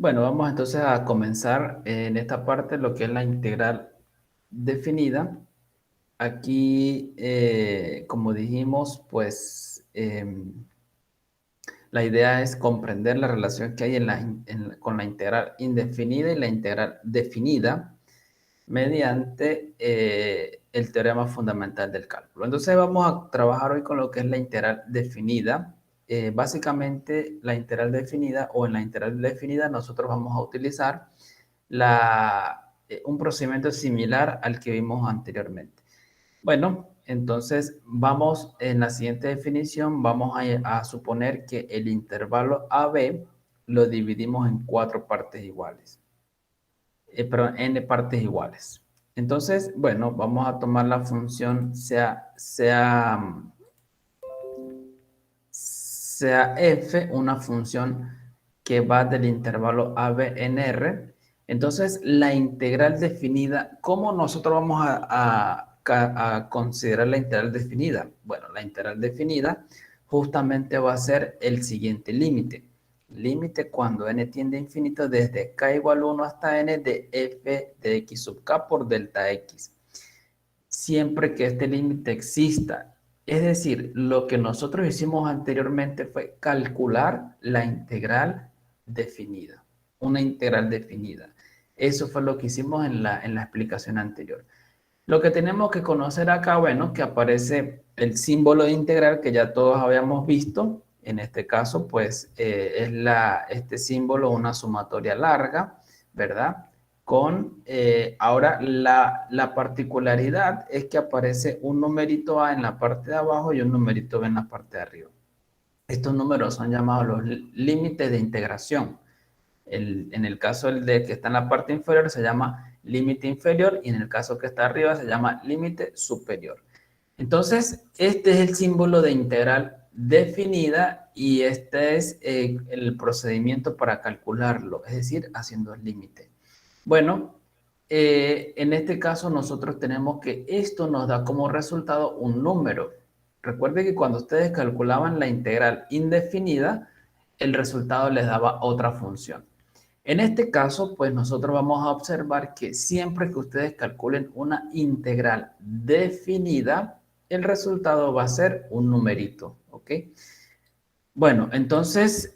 Bueno, vamos entonces a comenzar en esta parte lo que es la integral definida. Aquí, como dijimos, pues la idea es comprender la relación que hay con la integral indefinida y la integral definida mediante el teorema fundamental del cálculo. Entonces vamos a trabajar hoy con lo que es la integral definida. Básicamente la integral definida o en la integral definida nosotros vamos a utilizar un procedimiento similar al que vimos anteriormente. Bueno, entonces vamos en la siguiente definición, vamos a suponer que el intervalo AB lo dividimos en cuatro partes iguales. Perdón, n partes iguales. Entonces, bueno, vamos a tomar la función sea f, una función que va del intervalo a b en r. Entonces, la integral definida, ¿cómo nosotros vamos a considerar la integral definida? Bueno, la integral definida justamente va a ser el siguiente límite. Límite cuando n tiende a infinito desde k igual 1 hasta n de f de x sub k por delta x. Siempre que este límite exista. Es decir, lo que nosotros hicimos anteriormente fue calcular la integral definida. Una integral definida. Eso fue lo que hicimos en la explicación anterior. Lo que tenemos que conocer acá, bueno, que aparece el símbolo de integral que ya todos habíamos visto. En este caso, pues, es este símbolo una sumatoria larga, ¿verdad? Ahora, la particularidad es que aparece un numerito A en la parte de abajo y un numerito B en la parte de arriba. Estos números son llamados los límites de integración. En el caso de que está en la parte inferior se llama límite inferior y en el caso que está arriba se llama límite superior. Entonces, este es el símbolo de integral definida y este es el procedimiento para calcularlo, es decir, haciendo el límite. Bueno, en este caso nosotros tenemos que esto nos da como resultado un número. Recuerde que cuando ustedes calculaban la integral indefinida, el resultado les daba otra función. En este caso, pues nosotros vamos a observar que siempre que ustedes calculen una integral definida, el resultado va a ser un numerito, ¿ok? Bueno, entonces,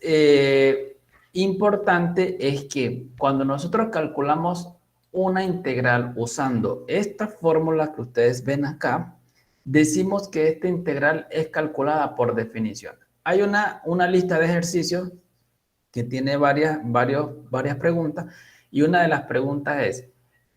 importante es que cuando nosotros calculamos una integral usando esta fórmula que ustedes ven acá, decimos que esta integral es calculada por definición. Hay una lista de ejercicios que tiene varias preguntas y una de las preguntas es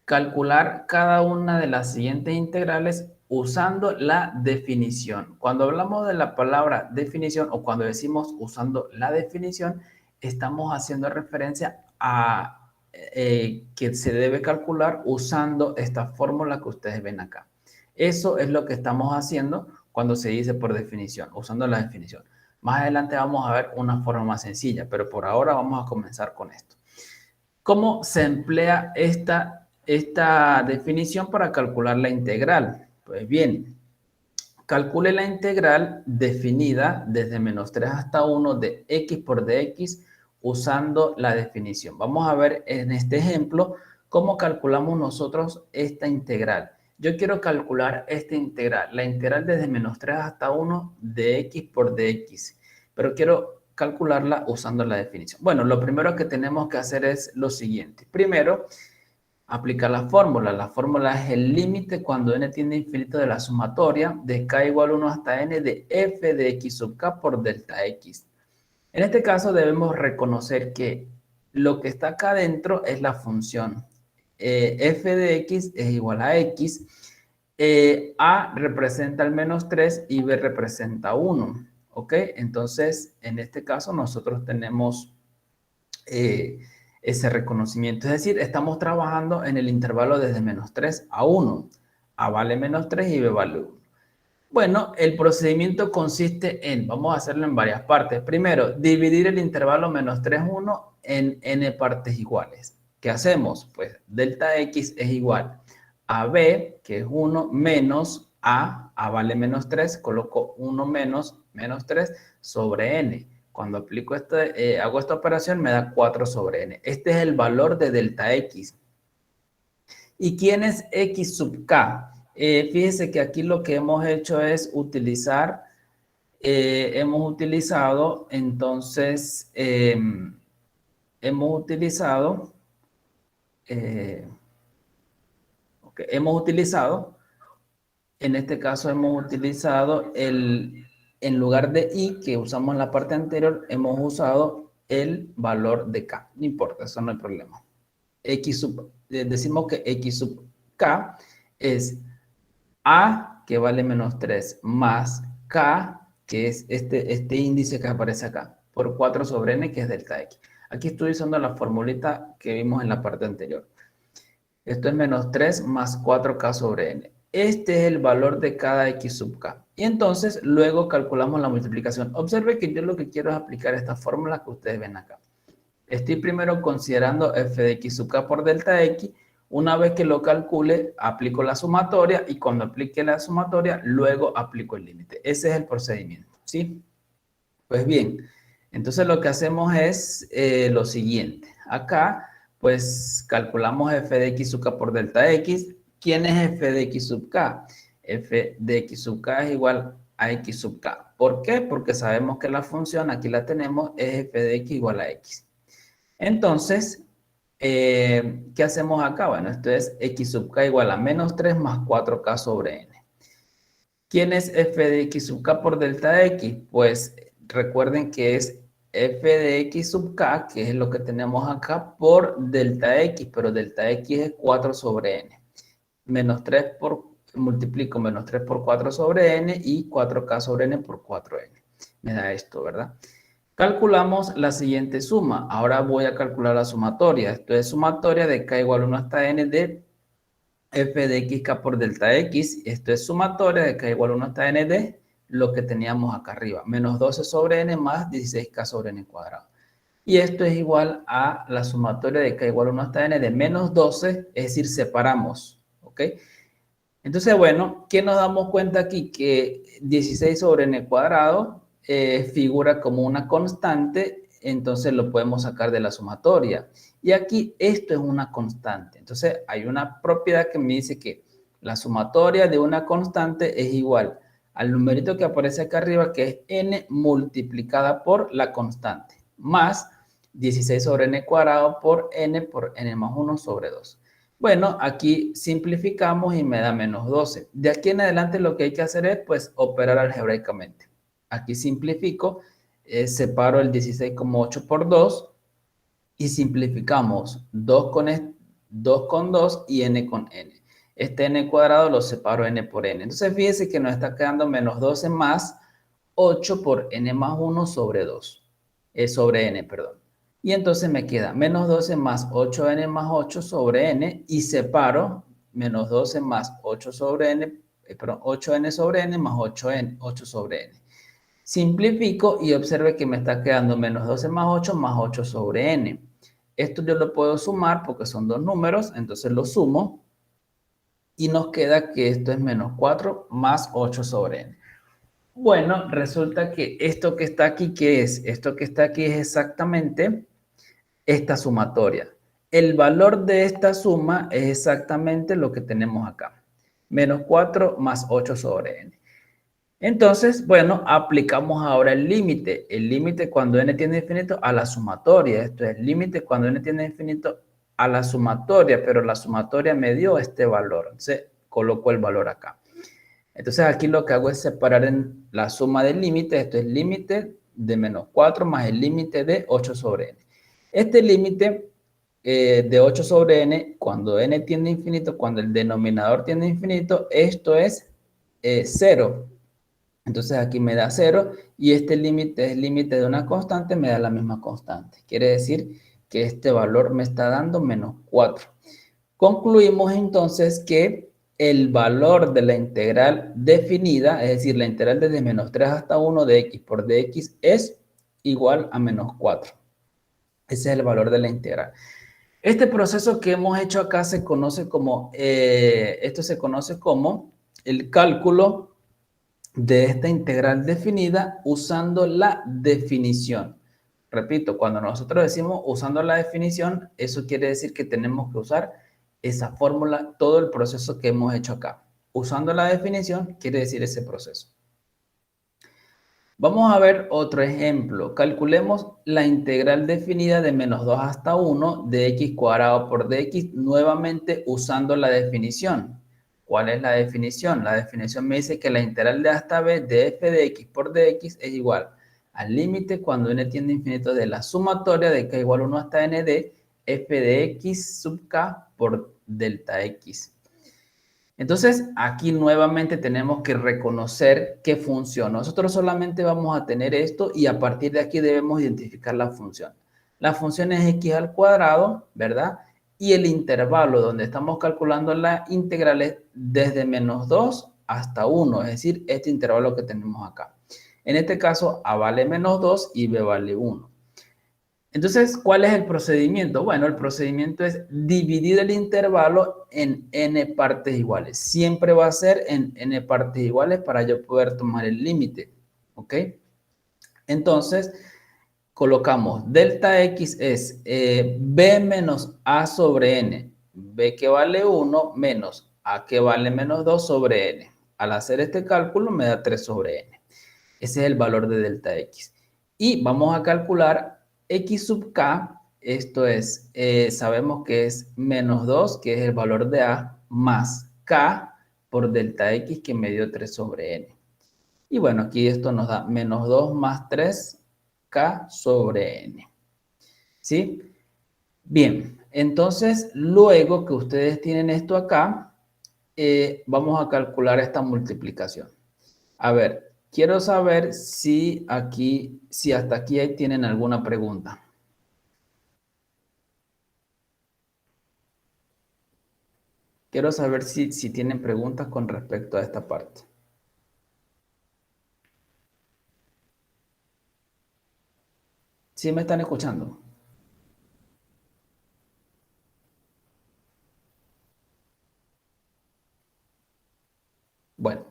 calcular cada una de las siguientes integrales usando la definición. Cuando hablamos de la palabra definición o cuando decimos usando la definición, estamos haciendo referencia a que se debe calcular usando esta fórmula que ustedes ven acá. Eso es lo que estamos haciendo cuando se dice por definición, usando la definición. Más adelante vamos a ver una forma más sencilla, pero por ahora vamos a comenzar con esto. ¿Cómo se emplea esta definición para calcular la integral? Pues bien, calcule la integral definida desde menos 3 hasta 1 de x por dx usando la definición. Vamos a ver en este ejemplo cómo calculamos nosotros esta integral. Yo quiero calcular esta integral, la integral desde menos 3 hasta 1 de x por dx, pero quiero calcularla usando la definición. Bueno, lo primero que tenemos que hacer es lo siguiente. Primero, aplicar la fórmula. La fórmula es el límite cuando n tiende a infinito de la sumatoria de k igual 1 hasta n de f de x sub k por delta x. En este caso debemos reconocer que lo que está acá adentro es la función. F de x es igual a x. A representa el menos 3 y B representa 1. ¿Ok? Entonces, en este caso nosotros tenemos ese reconocimiento. Es decir, estamos trabajando en el intervalo desde menos 3 a 1. A vale menos 3 y B vale 1. Bueno, el procedimiento consiste en, vamos a hacerlo en varias partes. Primero, dividir el intervalo menos 3, 1 en n partes iguales. ¿Qué hacemos? Pues delta x es igual a b, que es 1, menos a vale menos 3, coloco 1 menos 3 sobre n. Cuando aplico hago esta operación, me da 4 sobre n. Este es el valor de delta x. ¿Y quién es x sub k? Fíjese que aquí lo que hemos hecho es utilizar, hemos utilizado, entonces, hemos utilizado, en este caso hemos utilizado en lugar de i, que usamos en la parte anterior, hemos usado el valor de k. No importa, eso no hay problema. Decimos que x sub k es a, que vale menos 3, más k, que es este índice que aparece acá, por 4 sobre n, que es delta x. Aquí estoy usando la formulita que vimos en la parte anterior. Esto es menos 3 más 4k sobre n. Este es el valor de cada x sub k. Y entonces luego calculamos la multiplicación. Observe que yo lo que quiero es aplicar esta fórmula que ustedes ven acá. Estoy primero considerando f de x sub k por delta x. Una vez que lo calcule, aplico la sumatoria y cuando aplique la sumatoria, luego aplico el límite. Ese es el procedimiento, ¿sí? Pues bien, entonces lo que hacemos es lo siguiente. Acá, pues calculamos f de x sub k por delta x. ¿Quién es f de x sub k? F de x sub k es igual a x sub k. ¿Por qué? Porque sabemos que la función, aquí la tenemos, es f de x igual a x. Entonces, ¿qué hacemos acá? Bueno, esto es x sub k igual a menos 3 más 4k sobre n. ¿Quién es f de x sub k por delta x? Pues recuerden que es f de x sub k, que es lo que tenemos acá, por delta x, pero delta x es 4 sobre n. Multiplico menos 3 por 4 sobre n y 4k sobre n por 4n. Me da esto, ¿verdad? Calculamos la siguiente suma. Ahora voy a calcular la sumatoria. Esto es sumatoria de k igual a 1 hasta n de f de xk por delta x. Esto es sumatoria de k igual a 1 hasta n de lo que teníamos acá arriba. Menos 12 sobre n más 16k sobre n cuadrado. Y esto es igual a la sumatoria de k igual a 1 hasta n de menos 12, es decir, separamos. ¿Ok? Entonces, bueno, ¿qué nos damos cuenta aquí? Que 16 sobre n cuadrado figura como una constante, entonces lo podemos sacar de la sumatoria. Y aquí esto es una constante. Entonces, hay una propiedad que me dice que la sumatoria de una constante es igual al numerito que aparece acá arriba, que es n multiplicada por la constante, más 16 sobre n cuadrado por n más 1 sobre 2. Bueno, aquí simplificamos y me da menos 12. De aquí en adelante lo que hay que hacer es, pues, operar algebraicamente. Aquí simplifico, separo el 16,8 por 2 y simplificamos 2 con 2 y n con n. Este n cuadrado lo separo n por n. Entonces, fíjense que nos está quedando menos 12 más 8 por n más 1 sobre 2. Sobre n, perdón. Y entonces me queda menos 12 más 8n más 8 sobre n y separo menos 12 más 8 sobre n, perdón, 8n sobre n más 8 sobre n. Simplifico y observe que me está quedando menos 12 más 8 sobre n. Esto yo lo puedo sumar porque son dos números, entonces lo sumo y nos queda que esto es menos 4 más 8 sobre n. Bueno, resulta que esto que está aquí, ¿qué es? Esto que está aquí es exactamente esta sumatoria. El valor de esta suma es exactamente lo que tenemos acá. Menos 4 más 8 sobre n. Entonces, bueno, aplicamos ahora el límite. El límite cuando n tiende a infinito a la sumatoria. Esto es el límite cuando n tiende a infinito a la sumatoria, pero la sumatoria me dio este valor. Entonces, coloco el valor acá. Entonces, aquí lo que hago es separar en la suma del límite. Esto es límite de menos 4 más el límite de 8 sobre n. Este límite de 8 sobre n, cuando n tiende a infinito, cuando el denominador tiende a infinito, esto es 0. Entonces aquí me da 0 y este límite es límite de una constante, me da la misma constante. Quiere decir que este valor me está dando menos 4. Concluimos entonces que el valor de la integral definida, es decir, la integral desde menos 3 hasta 1 de x por dx es igual a menos 4. Ese es el valor de la integral. Este proceso que hemos hecho acá se conoce como, esto se conoce como el cálculo de esta integral definida usando la definición. Repito, cuando nosotros decimos usando la definición, eso quiere decir que tenemos que usar esa fórmula, todo el proceso que hemos hecho acá. Usando la definición quiere decir ese proceso. Vamos a ver otro ejemplo. Calculemos la integral definida de menos 2 hasta 1 de x cuadrado por dx nuevamente usando la definición. ¿Cuál es la definición? La definición me dice que la integral de a hasta b de f de x por dx es igual al límite cuando n tiende a infinito de la sumatoria de k igual 1 hasta n de f de x sub k por delta x. Entonces, aquí nuevamente tenemos que reconocer qué función. Nosotros solamente vamos a tener esto y a partir de aquí debemos identificar la función. La función es x al cuadrado, ¿verdad? Y el intervalo donde estamos calculando la integral es desde menos 2 hasta 1, es decir, este intervalo que tenemos acá. En este caso, a vale menos 2 y b vale 1. Entonces, ¿cuál es el procedimiento? Bueno, el procedimiento es dividir el intervalo en n partes iguales. Siempre va a ser en n partes iguales para yo poder tomar el límite. ¿Ok? Entonces, colocamos delta x es b menos a sobre n. B que vale 1 menos a que vale menos 2 sobre n. Al hacer este cálculo me da 3 sobre n. Ese es el valor de delta x. Y vamos a calcular x sub k, esto es, sabemos que es menos 2, que es el valor de a, más k por delta x que me dio 3 sobre n. Y bueno, aquí esto nos da menos 2 más 3k sobre n. ¿Sí? Bien, entonces luego que ustedes tienen esto acá, vamos a calcular esta multiplicación. A ver, quiero saber si aquí, si hasta aquí tienen alguna pregunta. Quiero saber si tienen preguntas con respecto a esta parte. ¿Sí me están escuchando? Bueno,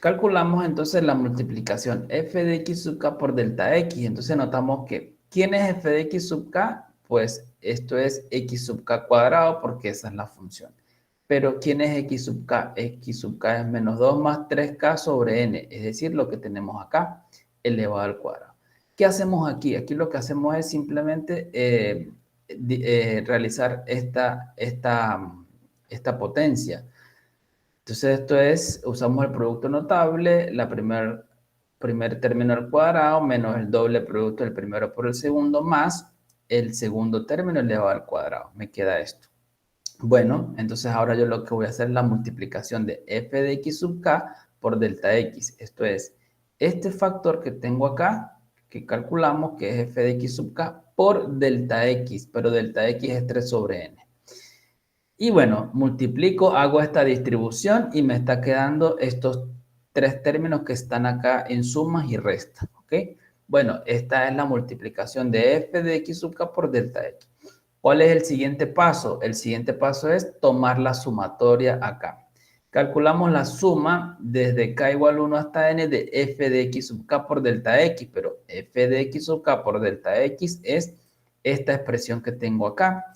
calculamos entonces la multiplicación f de x sub k por delta x. Entonces notamos que, ¿quién es f de x sub k? Pues esto es x sub k cuadrado porque esa es la función. Pero ¿quién es x sub k? X sub k es menos 2 más 3k sobre n, es decir, lo que tenemos acá, elevado al cuadrado. ¿Qué hacemos aquí? Aquí lo que hacemos es simplemente realizar esta potencia. Entonces esto es, usamos el producto notable, la primer término al cuadrado, menos el doble producto del primero por el segundo, más el segundo término elevado al cuadrado. Me queda esto. Bueno, entonces ahora yo lo que voy a hacer es la multiplicación de f de x sub k por delta x. Esto es, este factor que tengo acá, que calculamos que es f de x sub k por delta x, pero delta x es 3 sobre n. Y bueno, multiplico, hago esta distribución y me está quedando estos tres términos que están acá en sumas y restas, ¿ok? Bueno, esta es la multiplicación de f de x sub k por delta x. ¿Cuál es el siguiente paso? El siguiente paso es tomar la sumatoria acá. Calculamos la suma desde k igual 1 hasta n de f de x sub k por delta x, pero f de x sub k por delta x es esta expresión que tengo acá.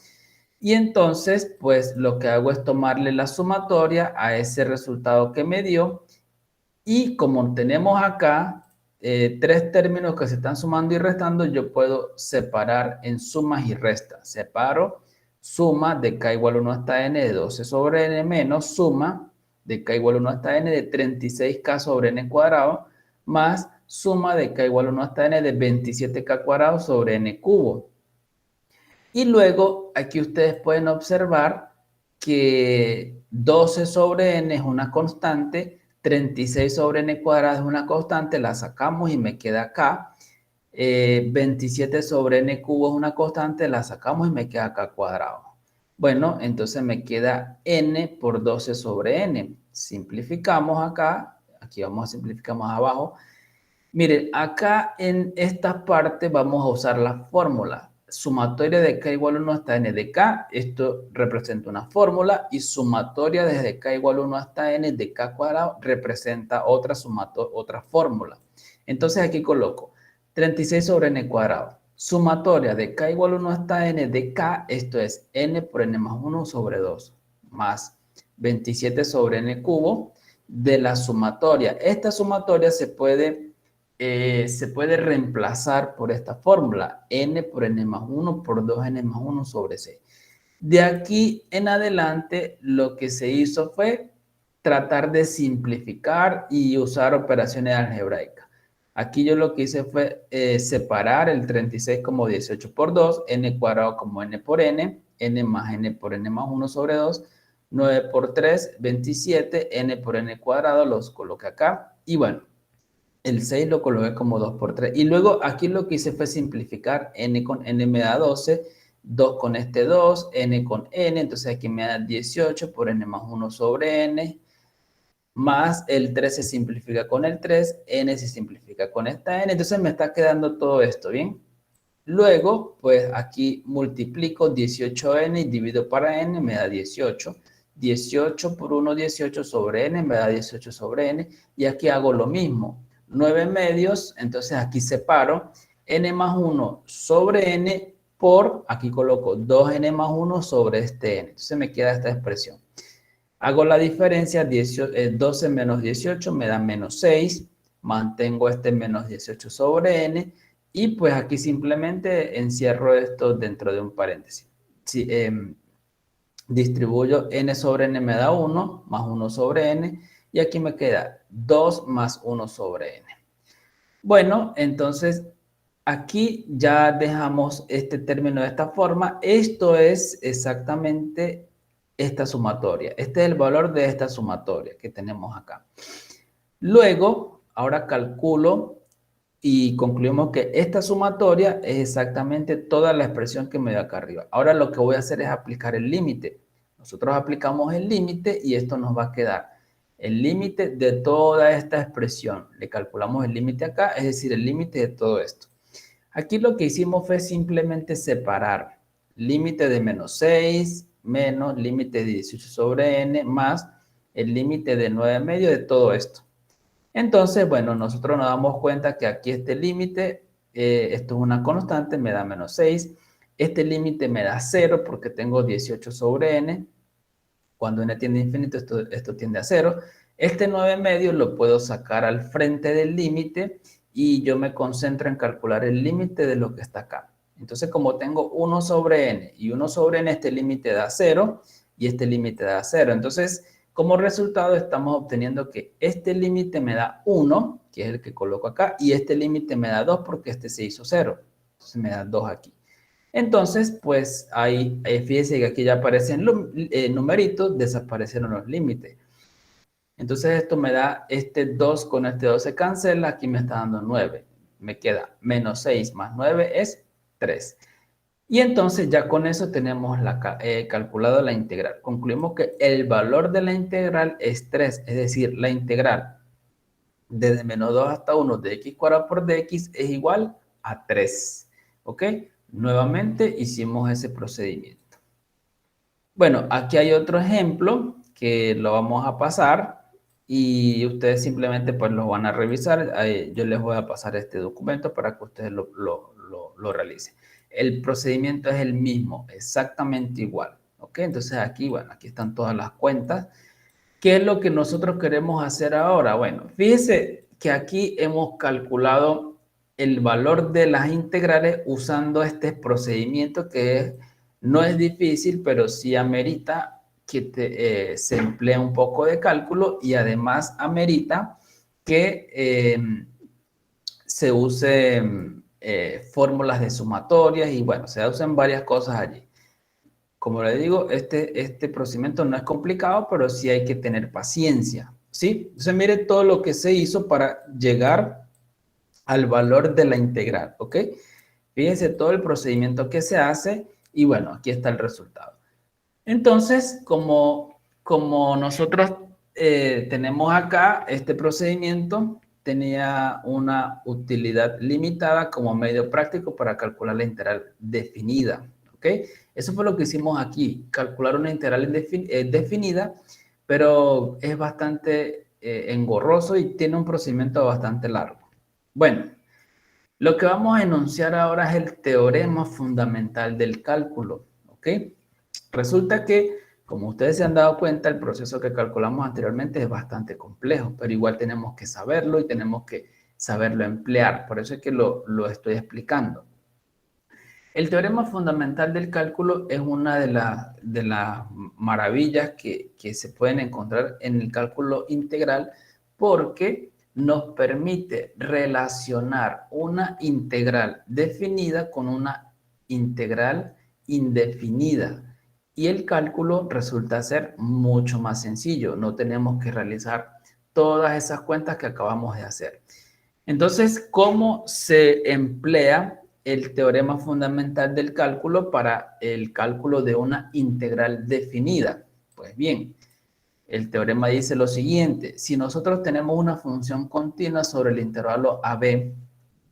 Y entonces, pues lo que hago es tomarle la sumatoria a ese resultado que me dio. Y como tenemos acá tres términos que se están sumando y restando, yo puedo separar en sumas y restas. Separo suma de k igual 1 hasta n de 12 sobre n menos suma de k igual 1 hasta n de 36k sobre n cuadrado más suma de k igual 1 hasta n de 27k cuadrado sobre n cubo. Y luego aquí ustedes pueden observar que 12 sobre n es una constante, 36 sobre n cuadrado es una constante, la sacamos y me queda acá. 27 sobre n cubo es una constante, la sacamos y me queda acá cuadrado. Bueno, entonces me queda n por 12 sobre n. Simplificamos acá, aquí vamos a simplificar más abajo. Miren, acá en esta parte vamos a usar la fórmula. sumatoria de k igual a 1 hasta n de k, esto representa una fórmula, y sumatoria desde k igual a 1 hasta n de k cuadrado representa otra fórmula. Entonces aquí coloco 36 sobre n cuadrado. Sumatoria de k igual a 1 hasta n de k, esto es n por n más 1 sobre 2, más 27 sobre n cubo de la sumatoria. Esta sumatoria se puede reemplazar por esta fórmula, n por n más 1 por 2n más 1 sobre 6. De aquí en adelante, lo que se hizo fue tratar de simplificar y usar operaciones algebraicas. Aquí yo lo que hice fue separar el 36 como 18 por 2, n cuadrado como n por n más n por n más 1 sobre 2, 9 por 3, 27, n por n cuadrado, los coloqué acá. Y bueno, el 6 lo coloqué como 2 por 3. Y luego aquí lo que hice fue simplificar. N con n me da 12, 2 con este 2, n con n. Entonces aquí me da 18 por n más 1 sobre n. Más el 3 se simplifica con el 3, n se simplifica con esta n. Entonces me está quedando todo esto, ¿bien? Luego, pues aquí multiplico 18n y divido para n, me da 18. 18 por 1, 18 sobre n, me da 18 sobre n. Y aquí hago lo mismo. 9 medios, entonces aquí separo n más 1 sobre n por, aquí coloco 2n más 1 sobre este n. Entonces me queda esta expresión. Hago la diferencia, 12 menos 18 me da menos 6. Mantengo este menos 18 sobre n. Y pues aquí simplemente encierro esto dentro de un paréntesis. Si, distribuyo n sobre n me da 1, más 1 sobre n. Y aquí me queda 2 más 1 sobre n. Bueno, entonces aquí ya dejamos este término de esta forma. Esto es exactamente esta sumatoria. Este es el valor de esta sumatoria que tenemos acá. Luego, ahora calculo y concluimos que esta sumatoria es exactamente toda la expresión que me dio acá arriba. Ahora lo que voy a hacer es aplicar el límite. Nosotros aplicamos el límite y esto nos va a quedar el límite de toda esta expresión. Le calculamos el límite acá, es decir, el límite de todo esto. Aquí lo que hicimos fue simplemente separar límite de menos 6 menos límite de 18 sobre n más el límite de 9 medio de todo esto. Entonces, bueno, nosotros nos damos cuenta que aquí este límite, esto es una constante, me da menos 6. Este límite me da 0 porque tengo 18 sobre n. Cuando n tiende a infinito, esto tiende a 0. Este 9 medio lo puedo sacar al frente del límite y yo me concentro en calcular el límite de lo que está acá. Entonces, como tengo 1 sobre n y 1 sobre n, este límite da 0 y este límite da 0. Entonces, como resultado estamos obteniendo que este límite me da 1, que es el que coloco acá, y este límite me da 2 porque este se hizo 0. Entonces me da 2 aquí. Entonces, pues ahí, fíjense que aquí ya aparecen numeritos, desaparecieron los límites. Entonces esto me da este 2 con este 2 se cancela, aquí me está dando 9. Me queda menos 6 más 9 es 3. Y entonces ya con eso tenemos calculado la integral. Concluimos que el valor de la integral es 3, es decir, la integral desde menos 2 hasta 1 de x cuadrado por dx es igual a 3. ¿Ok? Nuevamente hicimos ese procedimiento. Bueno, aquí hay otro ejemplo que lo vamos a pasar y ustedes simplemente pues lo van a revisar. Yo les voy a pasar este documento para que ustedes lo realicen. El procedimiento es el mismo, exactamente igual. ¿Ok? Entonces aquí, bueno, aquí están todas las cuentas. ¿Qué es lo que nosotros queremos hacer ahora? Bueno, fíjense que aquí hemos calculado el valor de las integrales usando este procedimiento que no es difícil, pero sí amerita que se emplee un poco de cálculo y además amerita que se use fórmulas de sumatorias y bueno, se usan varias cosas allí. Como le digo, este procedimiento no es complicado, pero sí hay que tener paciencia, ¿sí? Entonces, mire todo lo que se hizo para llegar al valor de la integral, ¿ok? Fíjense todo el procedimiento que se hace y bueno, aquí está el resultado. Entonces, como nosotros tenemos acá este procedimiento, tenía una utilidad limitada como medio práctico para calcular la integral definida. ¿Ok? Eso fue lo que hicimos aquí, calcular una integral definida, pero es bastante engorroso y tiene un procedimiento bastante largo. Bueno, lo que vamos a enunciar ahora es el teorema fundamental del cálculo. ¿Ok? Resulta que, como ustedes se han dado cuenta, el proceso que calculamos anteriormente es bastante complejo, pero igual tenemos que saberlo y tenemos que saberlo emplear. Por eso es que lo estoy explicando. El teorema fundamental del cálculo es una de las maravillas que se pueden encontrar en el cálculo integral porque nos permite relacionar una integral definida con una integral indefinida. Y el cálculo resulta ser mucho más sencillo. No tenemos que realizar todas esas cuentas que acabamos de hacer. Entonces, ¿cómo se emplea el teorema fundamental del cálculo para el cálculo de una integral definida? Pues bien, el teorema dice lo siguiente: si nosotros tenemos una función continua sobre el intervalo AB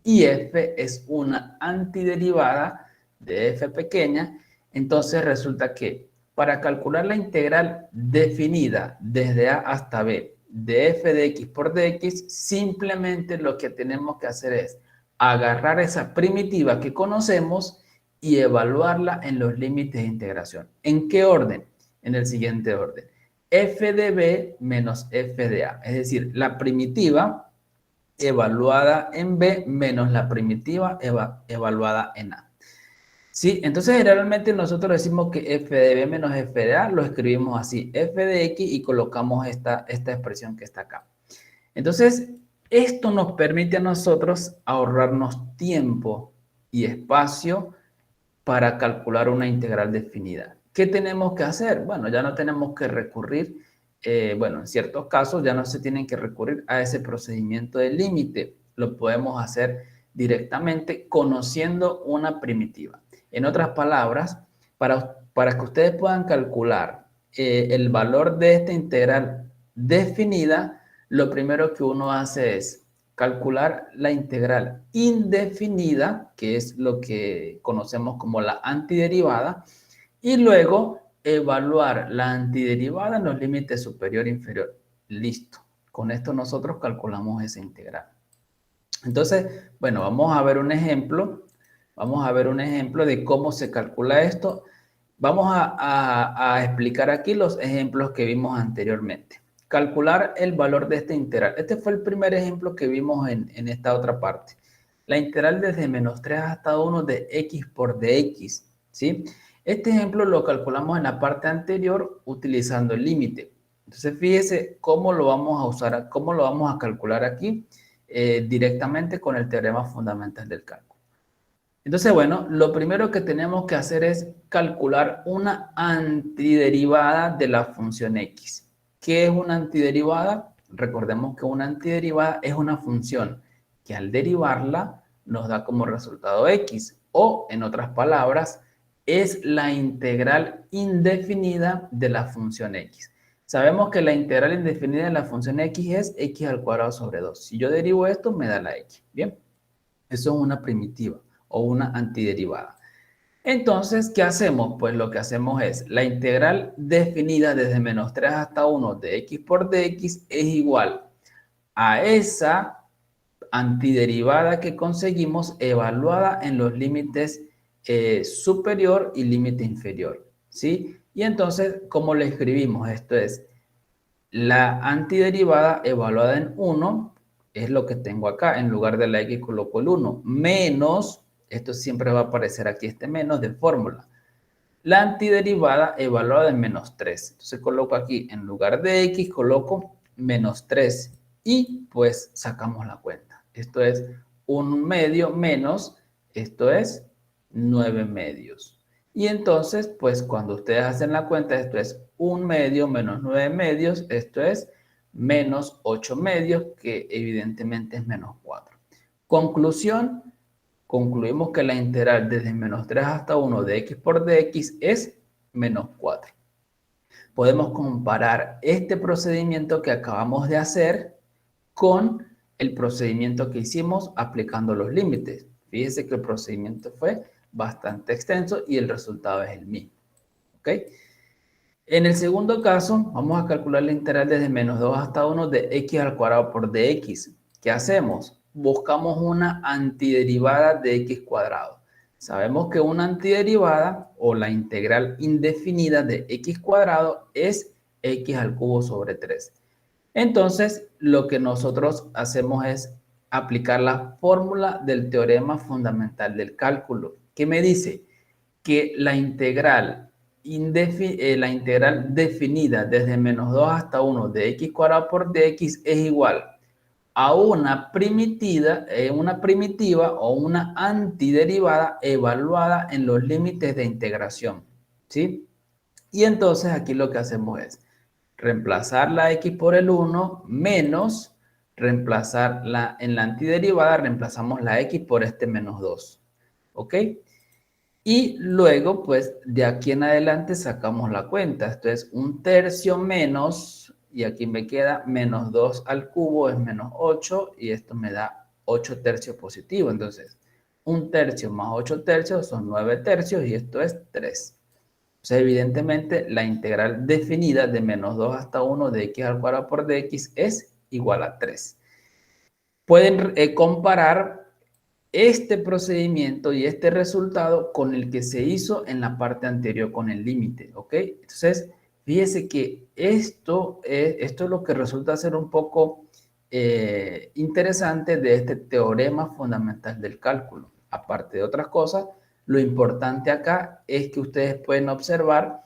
y f es una antiderivada de f pequeña, entonces resulta que para calcular la integral definida desde a hasta b de f de x por dx, simplemente lo que tenemos que hacer es agarrar esa primitiva que conocemos y evaluarla en los límites de integración. ¿En qué orden? En el siguiente orden: f de b menos f de a, es decir, la primitiva evaluada en B menos la primitiva evaluada en A. ¿Sí? Entonces, generalmente nosotros decimos que f de B menos f de A lo escribimos así, f de x, y colocamos esta expresión que está acá. Entonces, esto nos permite a nosotros ahorrarnos tiempo y espacio para calcular una integral definida. ¿Qué tenemos que hacer? Bueno, ya no tenemos que recurrir, bueno, en ciertos casos ya no se tienen que recurrir a ese procedimiento de límite. Lo podemos hacer directamente conociendo una primitiva. En otras palabras, para que ustedes puedan calcular el valor de esta integral definida, lo primero que uno hace es calcular la integral indefinida, que es lo que conocemos como la antiderivada, y luego evaluar la antiderivada en los límites superior e inferior. Listo. Con esto nosotros calculamos esa integral. Entonces, bueno, vamos a ver un ejemplo. Vamos a ver un ejemplo de cómo se calcula esto. Vamos a explicar aquí los ejemplos que vimos anteriormente. Calcular el valor de esta integral. Este fue el primer ejemplo que vimos en esta otra parte. La integral desde menos 3 hasta 1 de x por dx, ¿sí? Este ejemplo lo calculamos en la parte anterior utilizando el límite. Entonces, fíjese cómo lo vamos a usar, cómo lo vamos a calcular aquí directamente con el teorema fundamental del cálculo. Entonces, bueno, lo primero que tenemos que hacer es calcular una antiderivada de la función x. ¿Qué es una antiderivada? Recordemos que una antiderivada es una función que al derivarla nos da como resultado x, o en otras palabras, es la integral indefinida de la función x. Sabemos que la integral indefinida de la función x es x al cuadrado sobre 2. Si yo derivo esto, me da la x. Bien, eso es una primitiva o una antiderivada. Entonces, ¿qué hacemos? Pues lo que hacemos es, la integral definida desde menos 3 hasta 1 de x por dx es igual a esa antiderivada que conseguimos evaluada en los límites superior y límite inferior, ¿sí? Y entonces, ¿cómo le escribimos? Esto es, la antiderivada evaluada en 1 es lo que tengo acá. En lugar de la x coloco el 1. Menos, esto siempre va a aparecer aquí, este menos de fórmula. La antiderivada evaluada en menos 3. Entonces coloco aquí, en lugar de x, coloco menos 3. Y pues sacamos la cuenta. Esto es 1 medio menos, esto es 9 medios. Y entonces, pues cuando ustedes hacen la cuenta, esto es 1 medio menos 9 medios, esto es menos 8 medios, que evidentemente es menos 4. Conclusión, concluimos que la integral desde menos 3 hasta 1 de x por dx es menos 4. Podemos comparar este procedimiento que acabamos de hacer con el procedimiento que hicimos aplicando los límites. Fíjese que el procedimiento fue bastante extenso y el resultado es el mismo. ¿Ok? En el segundo caso, vamos a calcular la integral desde menos 2 hasta 1 de x al cuadrado por dx. ¿Qué hacemos? Buscamos una antiderivada de x cuadrado. Sabemos que una antiderivada o la integral indefinida de x cuadrado es x al cubo sobre 3. Entonces, lo que nosotros hacemos es aplicar la fórmula del teorema fundamental del cálculo, que me dice que la integral definida desde menos 2 hasta 1 de x cuadrado por dx es igual a una primitiva o una antiderivada evaluada en los límites de integración, ¿sí? Y entonces aquí lo que hacemos es reemplazar la x por el 1 menos reemplazarla en la antiderivada, reemplazamos la x por este menos 2, ¿ok? Y luego, pues, de aquí en adelante sacamos la cuenta. Esto es 1/3 menos, y aquí me queda menos 2 al cubo es menos 8, y esto me da 8/3 positivo. Entonces, 1/3 más 8/3 son 9/3, y esto es 3. O sea, evidentemente, la integral definida de menos 2 hasta 1 de x al cuadrado por dx es igual a 3. Pueden comparar este procedimiento y este resultado con el que se hizo en la parte anterior con el límite, ¿ok? Entonces, fíjese que esto es lo que resulta ser un poco interesante de este teorema fundamental del cálculo. Aparte de otras cosas, lo importante acá es que ustedes pueden observar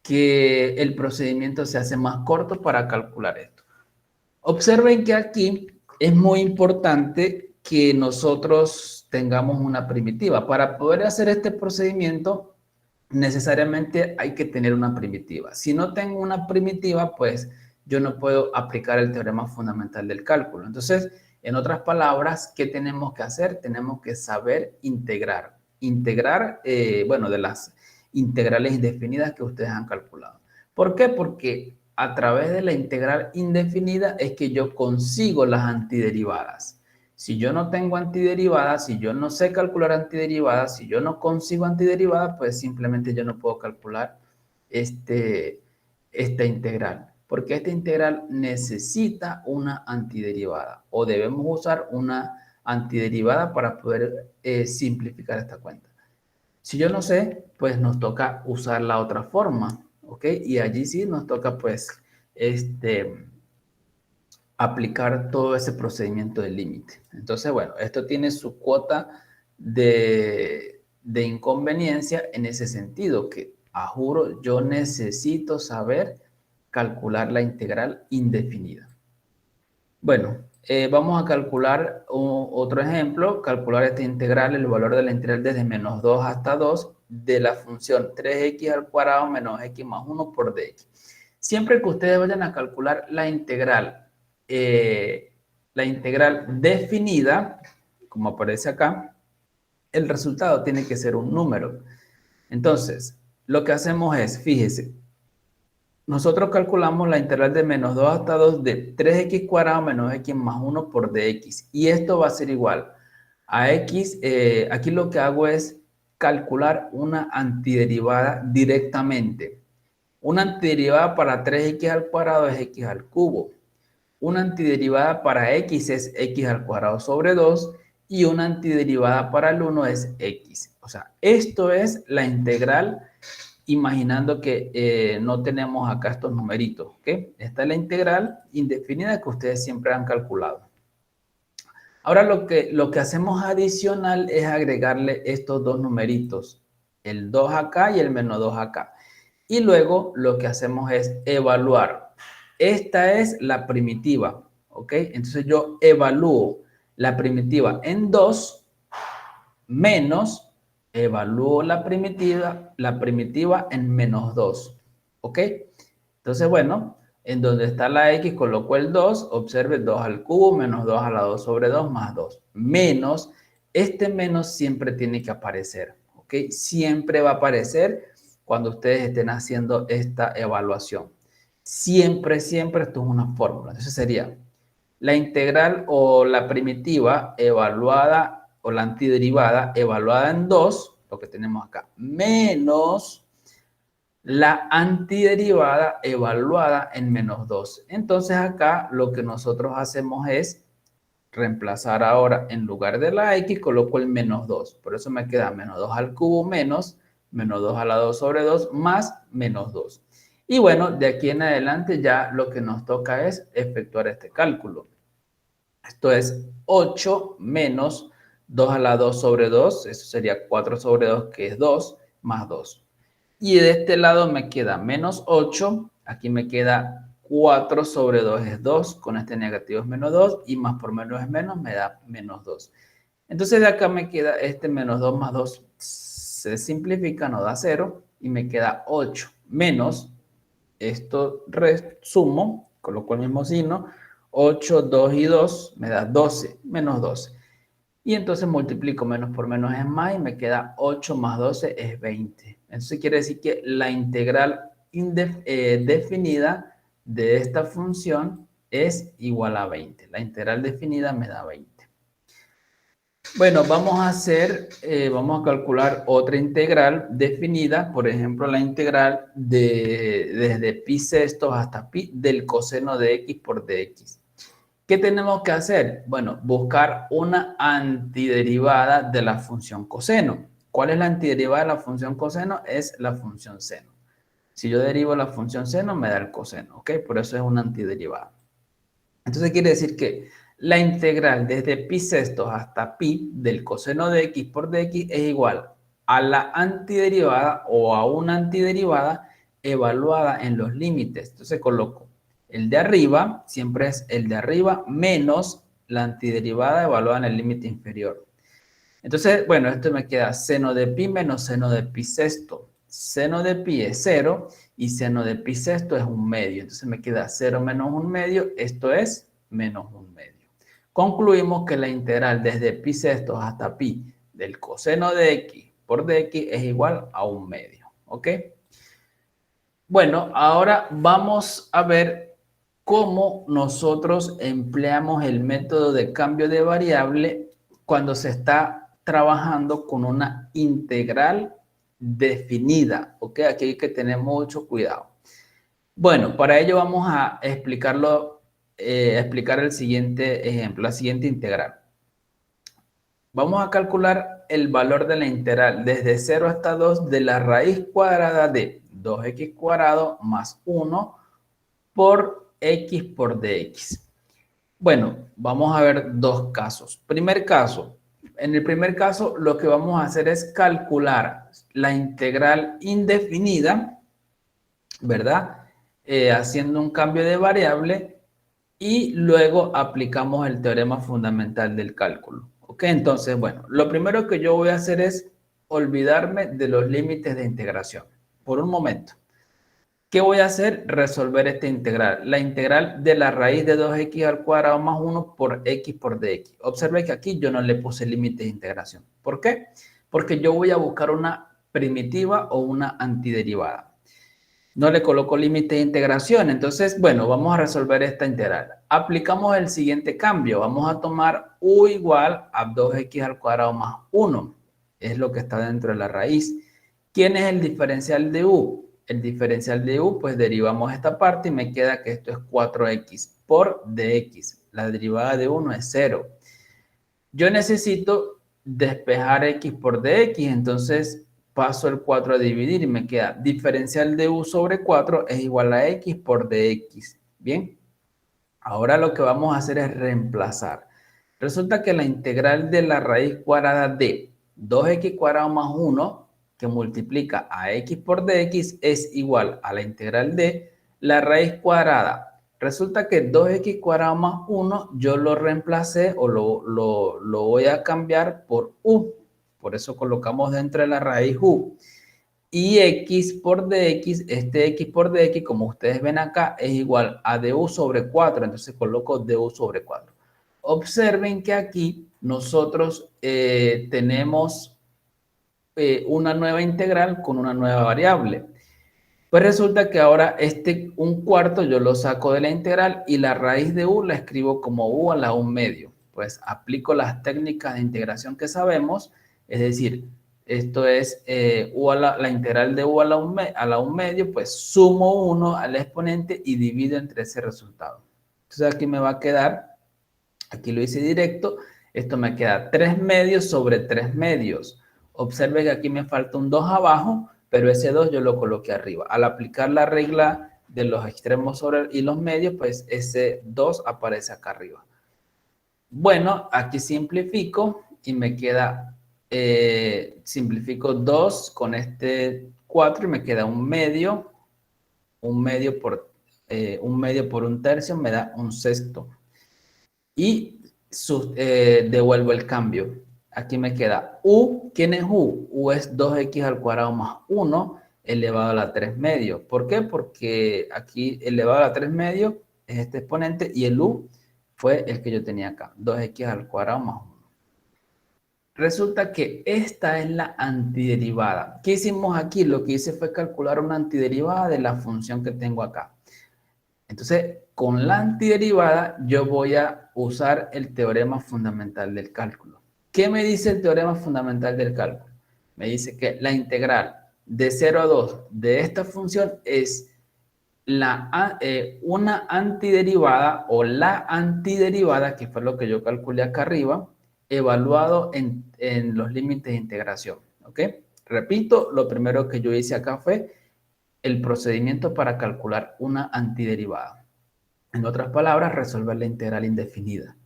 que el procedimiento se hace más corto para calcular esto. Observen que aquí es muy importante que nosotros tengamos una primitiva. Para poder hacer este procedimiento, necesariamente hay que tener una primitiva. Si no tengo una primitiva, pues yo no puedo aplicar el teorema fundamental del cálculo. Entonces, en otras palabras, ¿qué tenemos que hacer? Tenemos que saber integrar. Integrar, bueno, de las integrales indefinidas que ustedes han calculado. ¿Por qué? Porque a través de la integral indefinida es que yo consigo las antiderivadas. Si yo no tengo antiderivadas, si yo no sé calcular antiderivadas, si yo no consigo antiderivadas, pues simplemente yo no puedo calcular esta integral. Porque esta integral necesita una antiderivada o debemos usar una antiderivada para poder simplificar esta cuenta. Si yo no sé, pues nos toca usar la otra forma, ¿ok? Y allí sí nos toca pues aplicar todo ese procedimiento de límite. Entonces, bueno, esto tiene su cuota de inconveniencia en ese sentido, que a juro yo necesito saber calcular la integral indefinida. Bueno, vamos a calcular otro ejemplo, calcular esta integral, el valor de la integral desde menos 2 hasta 2 de la función 3x al cuadrado menos x más 1 por dx. Siempre que ustedes vayan a calcular la integral definida, como aparece acá, el resultado tiene que ser un número. Entonces, lo que hacemos es, fíjese, nosotros calculamos la integral de menos 2 hasta 2 de 3x cuadrado menos x más 1 por dx. Y esto va a ser igual a x. Aquí lo que hago es calcular una antiderivada directamente. Una antiderivada para 3x al cuadrado es x al cubo. Una antiderivada para x es x al cuadrado sobre 2. Y una antiderivada para el 1 es x. O sea, esto es la integral imaginando que no tenemos acá estos numeritos, ¿ok? Esta es la integral indefinida que ustedes siempre han calculado. Ahora lo que hacemos adicional es agregarle estos dos numeritos, el 2 acá y el menos 2 acá. Y luego lo que hacemos es evaluar. Esta es la primitiva, ¿ok? Entonces yo evalúo la primitiva en 2 menos, evalúo la primitiva en menos 2, ¿ok? Entonces, bueno, en donde está la x coloco el 2, observe 2 al cubo menos 2 a la 2 sobre 2 más 2, menos, este menos siempre tiene que aparecer, ¿ok? Siempre va a aparecer cuando ustedes estén haciendo esta evaluación. Siempre, siempre esto es una fórmula. Entonces sería La integral o la primitiva evaluada o la antiderivada evaluada en 2, lo que tenemos acá, menos la antiderivada evaluada en menos 2. Entonces acá lo que nosotros hacemos es reemplazar ahora en lugar de la x, coloco el menos 2. Por eso me queda menos 2 al cubo menos 2 a la 2 sobre 2 más menos 2. Y bueno, de aquí en adelante ya lo que nos toca es efectuar este cálculo. Esto es 8 menos 2 a la 2 sobre 2, eso sería 4 sobre 2, que es 2, más 2. Y de este lado me queda menos 8, aquí me queda 4 sobre 2 es 2, con este negativo es menos 2, y más por menos es menos, me da menos 2. Entonces de acá me queda este menos 2 más 2, se simplifica, no da 0, y me queda 8 menos, esto resumo, coloco el mismo signo, 8, 2 y 2, me da 12, menos 12. Y entonces multiplico menos por menos es más y me queda 8 más 12 es 20. Entonces quiere decir que la integral definida de esta función es igual a 20. La integral definida me da 20. Bueno, vamos a calcular otra integral definida, por ejemplo, la integral desde pi sextos hasta pi del coseno de x por dx. ¿Qué tenemos que hacer? Bueno, buscar una antiderivada de la función coseno. ¿Cuál es la antiderivada de la función coseno? Es la función seno. Si yo derivo la función seno, me da el coseno, ¿ok? Por eso es una antiderivada. Entonces quiere decir que la integral desde pi sextos hasta pi del coseno de x por dx es igual a la antiderivada o a una antiderivada evaluada en los límites. Entonces coloco el de arriba, siempre es el de arriba menos la antiderivada evaluada en el límite inferior. Entonces, bueno, esto me queda seno de pi menos seno de pi sexto. Seno de pi es 0 y seno de pi sexto es 1/2. Entonces me queda 0 menos 1/2, esto es menos 1/2. Concluimos que la integral desde pi sexto hasta pi del coseno de x por dx es igual a 1/2. ¿Ok? Bueno, ahora vamos a ver cómo nosotros empleamos el método de cambio de variable cuando se está trabajando con una integral definida. ¿Ok? Aquí hay que tener mucho cuidado. Bueno, para ello vamos a explicar el siguiente ejemplo, la siguiente integral. Vamos a calcular el valor de la integral desde 0 hasta 2 de la raíz cuadrada de 2x cuadrado más 1 por x por dx. Bueno, vamos a ver dos casos. Primer caso. En el primer caso, lo que vamos a hacer es calcular la integral indefinida, ¿verdad? Haciendo un cambio de variable y luego aplicamos el teorema fundamental del cálculo. ¿Ok? Entonces, bueno, lo primero que yo voy a hacer es olvidarme de los límites de integración. Por un momento. ¿Qué voy a hacer? Resolver esta integral. La integral de la raíz de 2x al cuadrado más 1 por x por dx. Observe que aquí yo no le puse límite de integración. ¿Por qué? Porque yo voy a buscar una primitiva o una antiderivada. No le coloco límite de integración. Entonces, bueno, vamos a resolver esta integral. Aplicamos el siguiente cambio. Vamos a tomar u igual a 2x al cuadrado más 1. Es lo que está dentro de la raíz. ¿Quién es el diferencial de u? El diferencial de u, pues derivamos esta parte y me queda que esto es 4x por dx. La derivada de 1 es 0. Yo necesito despejar x por dx, entonces paso el 4 a dividir y me queda diferencial de u sobre 4 es igual a x por dx. Bien, ahora lo que vamos a hacer es reemplazar. Resulta que la integral de la raíz cuadrada de 2x cuadrado más 1, que multiplica a x por dx, es igual a la integral de la raíz cuadrada. Resulta que 2x cuadrado más 1 yo lo reemplacé o lo voy a cambiar por u. Por eso colocamos dentro de la raíz u. Y x por dx, este x por dx, como ustedes ven acá, es igual a du sobre 4. Entonces coloco du sobre 4. Observen que aquí nosotros tenemos una nueva integral con una nueva variable. Pues resulta que ahora un cuarto yo lo saco de la integral y la raíz de u la escribo como u a la 1/2. Pues aplico las técnicas de integración que sabemos, es decir, esto es la integral de u a la 1/2, pues sumo 1 al exponente y divido entre ese resultado. Entonces aquí me va a quedar, aquí lo hice directo, esto me queda 3/2 sobre 3/2. Observe que aquí me falta un 2 abajo, pero ese 2 yo lo coloqué arriba. Al aplicar la regla de los extremos y los medios, pues ese 2 aparece acá arriba. Bueno, aquí simplifico y me queda, simplifico 2 con este 4 y me queda 1/2. 1/2 por 1/2 por 1/3 me da 1/6. Y devuelvo el cambio. Aquí me queda u. ¿Quién es u? U es 2x al cuadrado más 1 elevado a la 3/2. ¿Por qué? Porque aquí elevado a la 3/2 es este exponente y el u fue el que yo tenía acá, 2x al cuadrado más 1. Resulta que esta es la antiderivada. ¿Qué hicimos aquí? Lo que hice fue calcular una antiderivada de la función que tengo acá. Entonces, con la antiderivada, yo voy a usar el teorema fundamental del cálculo. ¿Qué me dice el teorema fundamental del cálculo? Me dice que la integral de 0 a 2 de esta función es una antiderivada o la antiderivada, que fue lo que yo calculé acá arriba, evaluado en los límites de integración. ¿Ok? Repito, lo primero que yo hice acá fue el procedimiento para calcular una antiderivada. En otras palabras, resolver la integral indefinida.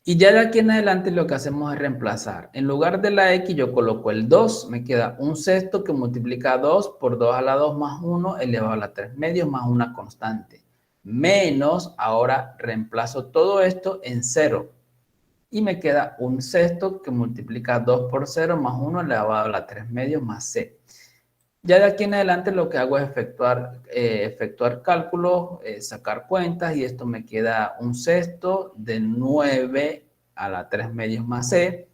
Y ya de aquí en adelante lo que hacemos es reemplazar. En lugar de la x yo coloco el 2, me queda 1/6 que multiplica 2 por 2 a la 2 más 1 elevado a la 3/2 más una constante. Menos, ahora reemplazo todo esto en 0. Y me queda 1/6 que multiplica 2 por 0 más 1 elevado a la 3/2 más c. Ya de aquí en adelante lo que hago es efectuar cálculos, sacar cuentas y esto me queda 1/6 de 9 a la 3/2 más c,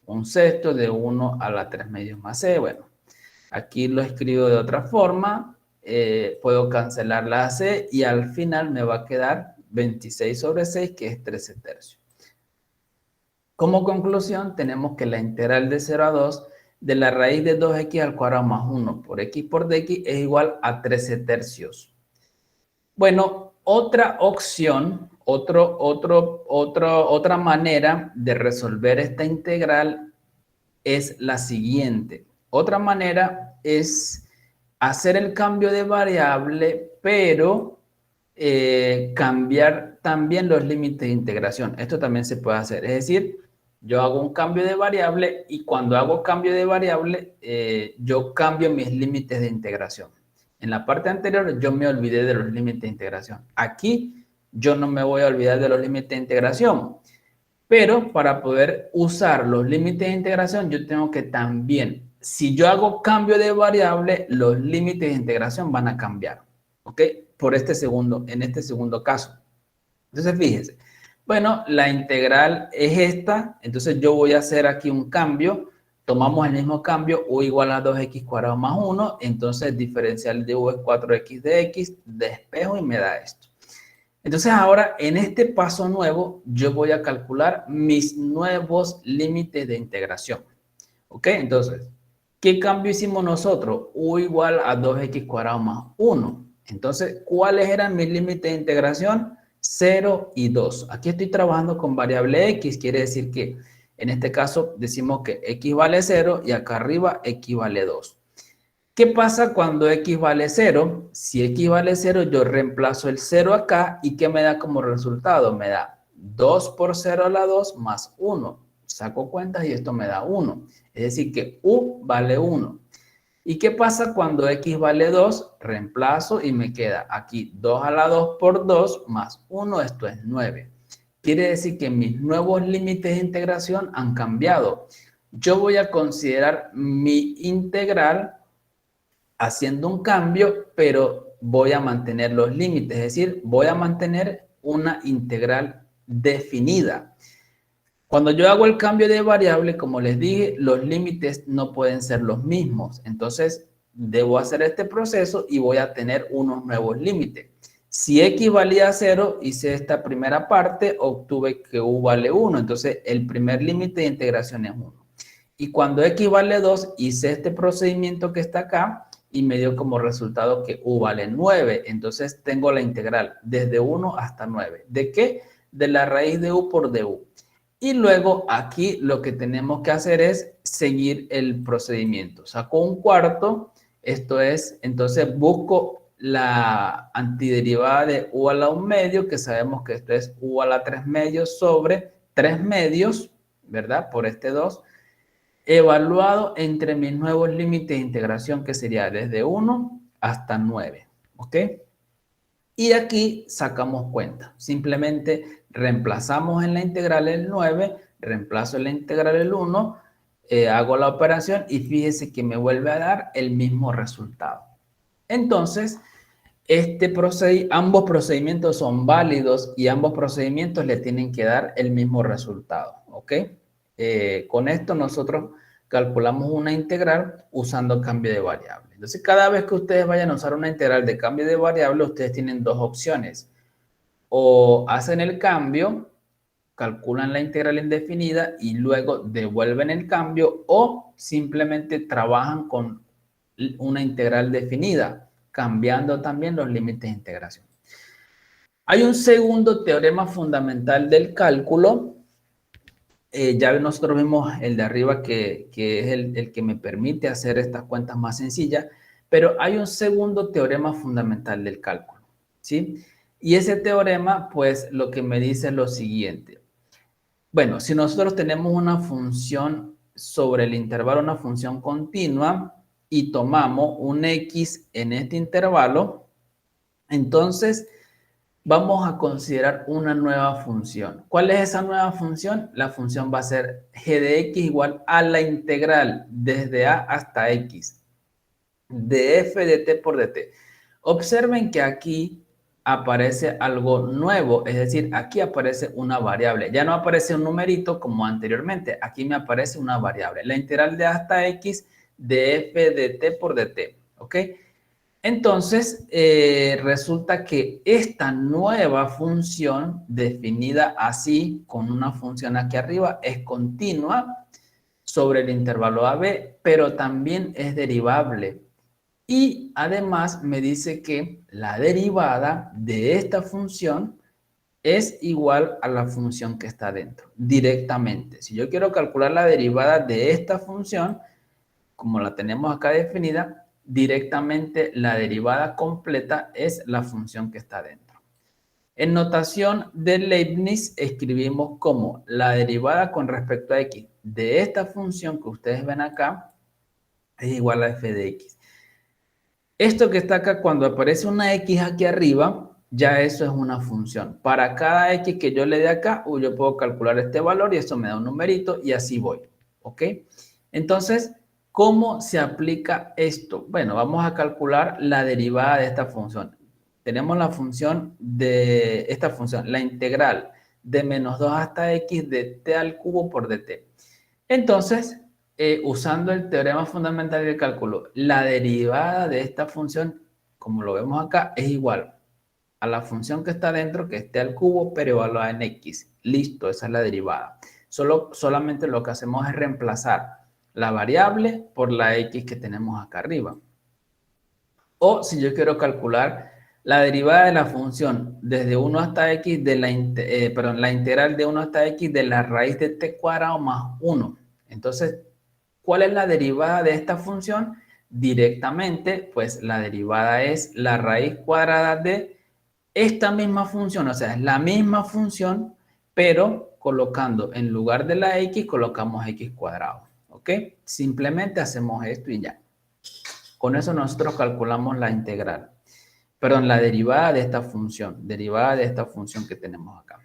1/6 de 1 a la 3/2 más c. Bueno, aquí lo escribo de otra forma, puedo cancelar la c y al final me va a quedar 26 sobre 6, que es 13/3. Como conclusión, tenemos que la integral de 0 a 2 de la raíz de 2x al cuadrado más 1 por x por dx es igual a 13/3. Bueno, otra opción, otra manera de resolver esta integral es la siguiente. Otra manera es hacer el cambio de variable, pero cambiar también los límites de integración. Esto también se puede hacer. Es decir, yo hago un cambio de variable y cuando hago cambio de variable, yo cambio mis límites de integración. En la parte anterior yo me olvidé de los límites de integración. Aquí yo no me voy a olvidar de los límites de integración. Pero para poder usar los límites de integración, yo tengo que también, si yo hago cambio de variable, los límites de integración van a cambiar. ¿Ok? En este segundo caso. Entonces, fíjense. Bueno, la integral es esta. Entonces, yo voy a hacer aquí un cambio. Tomamos el mismo cambio, u igual a 2x cuadrado más 1. Entonces, diferencial de u es 4x de x. Despejo y me da esto. Entonces ahora en este paso nuevo yo voy a calcular mis nuevos límites de integración. ¿Ok? Entonces, ¿qué cambio hicimos nosotros? U igual a 2x cuadrado más 1. Entonces, ¿cuáles eran mis límites de integración? 0 y 2. Aquí estoy trabajando con variable x, quiere decir que en este caso decimos que x vale 0 y acá arriba x vale 2. ¿Qué pasa cuando x vale 0? Si x vale 0, yo reemplazo el 0 acá y ¿qué me da como resultado? Me da 2 por 0 a la 2 más 1. Saco cuentas y esto me da 1. Es decir que u vale 1. ¿Y qué pasa cuando x vale 2? Reemplazo y me queda aquí 2 a la 2 por 2 más 1, esto es 9. Quiere decir que mis nuevos límites de integración han cambiado. Yo voy a considerar mi integral haciendo un cambio, pero voy a mantener los límites, es decir, voy a mantener una integral definida. Cuando yo hago el cambio de variable, como les dije, los límites no pueden ser los mismos. Entonces, debo hacer este proceso y voy a tener unos nuevos límites. Si x valía 0, hice esta primera parte, obtuve que u vale 1. Entonces, el primer límite de integración es 1. Y cuando x vale 2, hice este procedimiento que está acá y me dio como resultado que u vale 9. Entonces, tengo la integral desde 1 hasta 9. ¿De qué? De la raíz de u por du. Y luego aquí lo que tenemos que hacer es seguir el procedimiento. Saco un cuarto, esto es, entonces busco la antiderivada de u a la 1 medio, que sabemos que esto es u a la 3 medios sobre 3 medios, ¿verdad? Por este 2, evaluado entre mis nuevos límites de integración, que sería desde 1 hasta 9, ¿ok? Y aquí sacamos cuenta. Simplemente reemplazamos en la integral el 9, reemplazo en la integral el 1, hago la operación y fíjese que me vuelve a dar el mismo resultado. Entonces, ambos procedimientos son válidos y ambos procedimientos le tienen que dar el mismo resultado, ¿ok? Con esto nosotros calculamos una integral usando cambio de variable. Entonces, cada vez que ustedes vayan a usar una integral de cambio de variable, ustedes tienen dos opciones. O hacen el cambio, calculan la integral indefinida y luego devuelven el cambio, o simplemente trabajan con una integral definida, cambiando también los límites de integración. Hay un segundo teorema fundamental del cálculo. Ya nosotros vimos el de arriba que es el que me permite hacer estas cuentas más sencillas, pero hay un segundo teorema fundamental del cálculo, ¿sí? Y ese teorema, pues, lo que me dice es lo siguiente. Bueno, si nosotros tenemos una función sobre el intervalo, una función continua, y tomamos un x en este intervalo, entonces vamos a considerar una nueva función. ¿Cuál es esa nueva función? La función va a ser g de x igual a la integral desde a hasta x de f de t por dt. Observen que aquí aparece algo nuevo, es decir, aquí aparece una variable. Ya no aparece un numerito como anteriormente, aquí me aparece una variable. La integral de a hasta x de f de t por dt, ¿ok? Entonces, resulta que esta nueva función, definida así, con una función aquí arriba, es continua sobre el intervalo AB, pero también es derivable. Y además me dice que la derivada de esta función es igual a la función que está dentro, directamente. Si yo quiero calcular la derivada de esta función, como la tenemos acá definida, directamente la derivada completa es la función que está dentro. En notación de Leibniz escribimos como la derivada con respecto a x de esta función que ustedes ven acá es igual a f de x. Esto que está acá, cuando aparece una x aquí arriba, ya eso es una función. Para cada x que yo le dé acá, yo puedo calcular este valor y eso me da un numerito y así voy. ¿Ok? Entonces, ¿cómo se aplica esto? Bueno, vamos a calcular la derivada de esta función. Tenemos la función de esta función, la integral de menos 2 hasta x de t al cubo por dt. Entonces, usando el teorema fundamental del cálculo, la derivada de esta función, como lo vemos acá, es igual a la función que está dentro, que esté al cubo, pero evaluada en x. Listo, esa es la derivada. Solamente lo que hacemos es reemplazar la variable por la x que tenemos acá arriba. O si yo quiero calcular la derivada de la función desde 1 hasta x, de la integral de 1 hasta x de la raíz de t cuadrado más 1. Entonces, ¿cuál es la derivada de esta función? Directamente, pues la derivada es la raíz cuadrada de esta misma función, o sea, es la misma función, pero colocando en lugar de la x, colocamos x cuadrado, ¿ok? Simplemente hacemos esto y ya. Con eso nosotros calculamos la integral, perdón, la derivada de esta función que tenemos acá.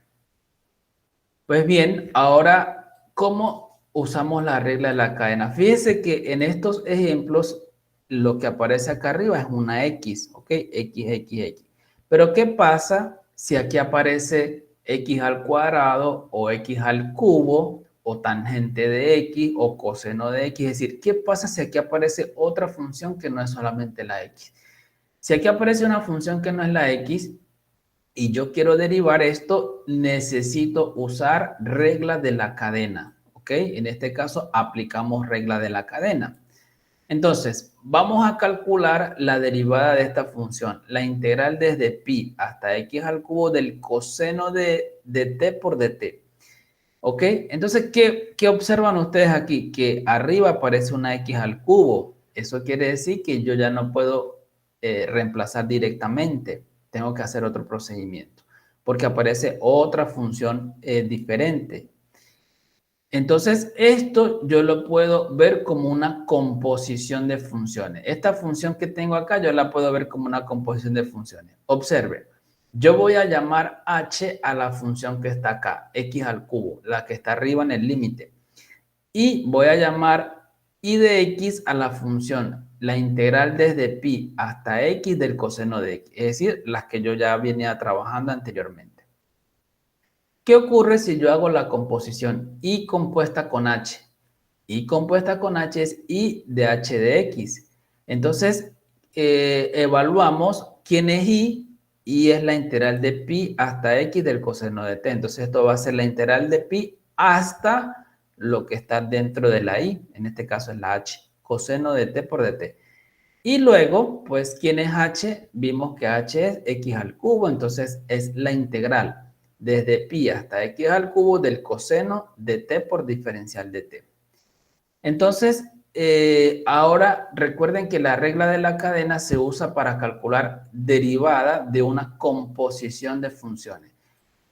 Pues bien, ahora, ¿cómo usamos la regla de la cadena? Fíjense que en estos ejemplos, lo que aparece acá arriba es una x, ¿ok? X, x, x. Pero ¿qué pasa si aquí aparece x al cuadrado o x al cubo o tangente de X o coseno de X. Es decir, ¿qué pasa si aquí aparece otra función que no es solamente la X? Si aquí aparece una función que no es la X y yo quiero derivar esto, necesito usar regla de la cadena, ¿ok? En este caso aplicamos regla de la cadena. Entonces, vamos a calcular la derivada de esta función, la integral desde pi hasta x al cubo del coseno de t por dt. ¿Ok? Entonces, ¿qué observan ustedes aquí? Que arriba aparece una x al cubo. Eso quiere decir que yo ya no puedo reemplazar directamente. Tengo que hacer otro procedimiento, porque aparece otra función diferente. Entonces, esto yo lo puedo ver como una composición de funciones. Esta función que tengo acá, yo la puedo ver como una composición de funciones. Observe, yo voy a llamar h a la función que está acá, x al cubo, la que está arriba en el límite. Y voy a llamar y de x a la función, la integral desde pi hasta x del coseno de x. Es decir, las que yo ya venía trabajando anteriormente. ¿Qué ocurre si yo hago la composición y compuesta con h? Y compuesta con h es y de h de x. Entonces, evaluamos quién es y es la integral de pi hasta x del coseno de t. Entonces, esto va a ser la integral de pi hasta lo que está dentro de la y, en este caso es la h, coseno de t por dt. Y luego, pues, ¿quién es h? Vimos que h es x al cubo, entonces es la integral desde pi hasta x al cubo del coseno de t por diferencial de t. Entonces, ahora recuerden que la regla de la cadena se usa para calcular derivada de una composición de funciones.